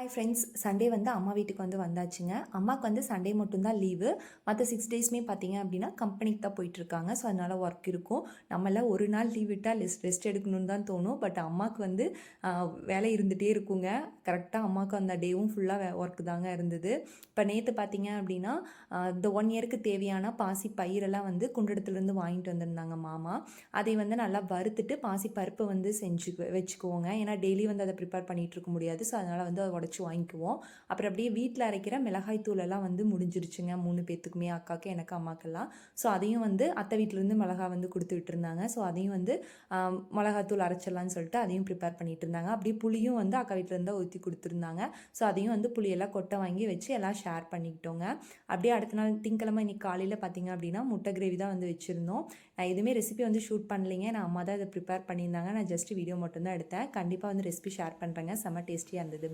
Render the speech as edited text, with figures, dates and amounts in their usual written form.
Hi friends, Sunday வந்து அம்மா வீட்டுக்கு வந்தாச்சுங்க. அம்மாவுக்கு சண்டே மட்டும்தான் லீவு. மற்ற 6 டேஸுமே பார்த்தீங்க அப்படின்னா கம்பெனிக்கு தான் போயிட்டுருக்காங்க. ஸோ அதனால் ஒர்க் இருக்கும். நம்மளாம் ஒரு நாள் லீவ் விட்டால் ரெஸ்ட் எடுக்கணும்னு தான் தோணும். பட் அம்மாவுக்கு வேலை இருந்துகிட்டே இருக்குங்க. கரெக்டாக அம்மாவுக்கு அந்த டேவும் ஃபுல்லாக ஒர்க் தாங்க இருந்தது. இப்போ நேற்று பார்த்தீங்க அப்படின்னா இந்த 1 இயருக்கு தேவையான பாசி பயிரெல்லாம் குண்டடத்துலேருந்து வாங்கிட்டு வந்திருந்தாங்க மாமா. அதை நல்லா வறுத்துட்டு பாசி பருப்பு செஞ்சு வச்சுக்குவோங்க. ஏன்னா டெய்லி அதை ப்ரிப்பேர் பண்ணிகிட்டு இருக்க முடியாது. ஸோ அதனால் அதை உடச்சி வாங்கிக்குவோம். அப்புறம் அப்படியே வீட்டில் அரைக்கிற மிளகாய் தூளெல்லாம் முடிஞ்சிருச்சுங்க 3 பேத்துக்குமே, அக்காவுக்கு எனக்கு அம்மாக்கெல்லாம். ஸோ அதையும் அத்தை வீட்டிலேருந்து மிளகா கொடுத்து விட்டுருந்தாங்க. ஸோ அதையும் மிளகாத்தூள் அரைச்சிடலான்னு சொல்லிட்டு அதையும் ப்ரிப்பேர் பண்ணிட்டு இருந்தாங்க. அப்படியே புளியும் அக்கா வீட்டிலேருந்து ஊற்றி கொடுத்துருந்தாங்க. ஸோ அதையும் புளியெல்லாம் கொட்டை வாங்கி வச்சு எல்லாம் ஷேர் பண்ணிக்கிட்டோங்க. அப்படியே அடுத்த நாள் திங்கக்கிழமை இன்னைக்கு காலையில் பார்த்தீங்க அப்படின்னா முட்டை கிரேவி தான் வச்சுருந்தோம். நான் எதுவுமே ரெசிபி ஷூட் பண்ணலைங்க. நான் அம்மா தான் இதை ப்ரிப்பேர் பண்ணியிருந்தாங்க. நான் ஜஸ்ட் வீடியோ மட்டும்தான் எடுத்தேன். கண்டிப்பாக ரெசிபி ஷேர் பண்ணுறேங்க. செம்ம டேஸ்டியாக இருந்தது.